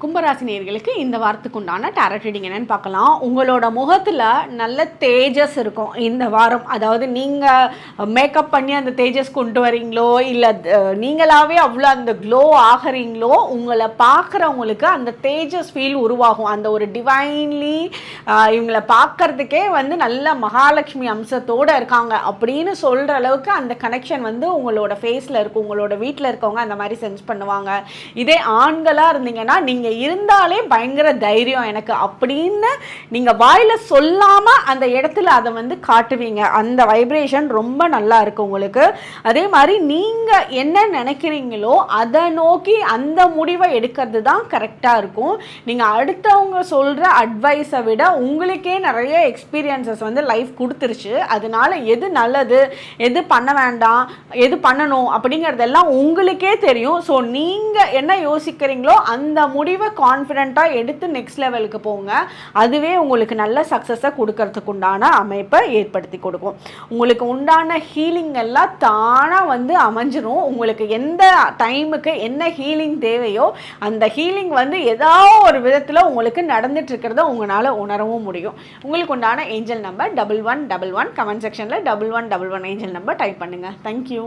கும்பராசினியர்களுக்கு இந்த வாரத்துக்கு உண்டான டாரட் ரீடிங் என்னன்னு பார்க்கலாம். உங்களோட முகத்தில் நல்ல தேஜஸ் இருக்கும் இந்த வாரம். அதாவது நீங்கள் மேக்கப் பண்ணி அந்த தேஜஸ் கொண்டு வரீங்களோ இல்லை நீங்களாகவே அவ்வளோ அந்த க்ளோ ஆகிறீங்களோ, உங்களை பார்க்குறவங்களுக்கு அந்த தேஜஸ் ஃபீல் உருவாகும். அந்த ஒரு டிவைன்லி இவங்களை பார்க்குறதுக்கே வந்து நல்ல மகாலட்சுமி அம்சத்தோடு இருக்காங்க அப்படின்னு சொல்கிற அளவுக்கு அந்த கனெக்ஷன் வந்து உங்களோட ஃபேஸில் இருக்கும். உங்களோட வீட்டில் இருக்கவங்க அந்த மாதிரி சென்ஸ் பண்ணுவாங்க. இதே ஆண்களாக இருந்தீங்கன்னா நீங்கள் இருந்தாலே பயங்கர தைரியம் எனக்கு அப்படின்னு நீங்கள் வாயில் சொல்லாமல் அந்த இடத்துல அதை வந்து காட்டுவீங்க. அந்த வைப்ரேஷன் ரொம்ப நல்லா இருக்குது உங்களுக்கு. அதே மாதிரி நீங்கள் என்ன நினைக்கிறீங்களோ அதை நோக்கி அந்த முடிவை எடுக்கிறது தான் கரெக்டாக இருக்கும். நீங்கள் அடுத்தவங்க சொல்கிற அட்வைஸை விட உங்களுக்கே நிறைய எக்ஸ்பீரியன்சஸ் வந்து லைஃப் கொடுத்துருச்சு. அதனால எது நல்லது, எது பண்ண வேண்டாம், எது பண்ணணும் அப்படிங்கிறதெல்லாம் உங்களுக்கே தெரியும். ஸோ நீங்கள் என்ன யோசிக்கிறீங்களோ அந்த முடிவை கான்ஃபிடென்ட்டாக எடுத்து நெக்ஸ்ட் லெவலுக்கு போங்க. அதுவே உங்களுக்கு நல்ல சக்ஸஸை கொடுக்கறதுக்கு உண்டான அமைப்பை ஏற்படுத்தி கொடுக்கும். உங்களுக்கு உண்டான ஹீலிங் எல்லாம் தானாக வந்து அமைஞ்சிரும். உங்களுக்கு எந்த டைமுக்கு என்ன ஹீலிங் தேவையோ அந்த ஹீலிங் வந்து ஏதாவது ஒரு விதத்தில் உங்களுக்கு நடந்துட்டு இருக்கிறத உங்களால் உணரவும் முடியும். உங்களுக்கு உண்டான ஏஞ்சல் நம்பர் 1111. கமெண்ட் செக்ஷனில் 1111 ஏஞ்சல் நம்பர் டைப் பண்ணுங்கள். தேங்க்யூ.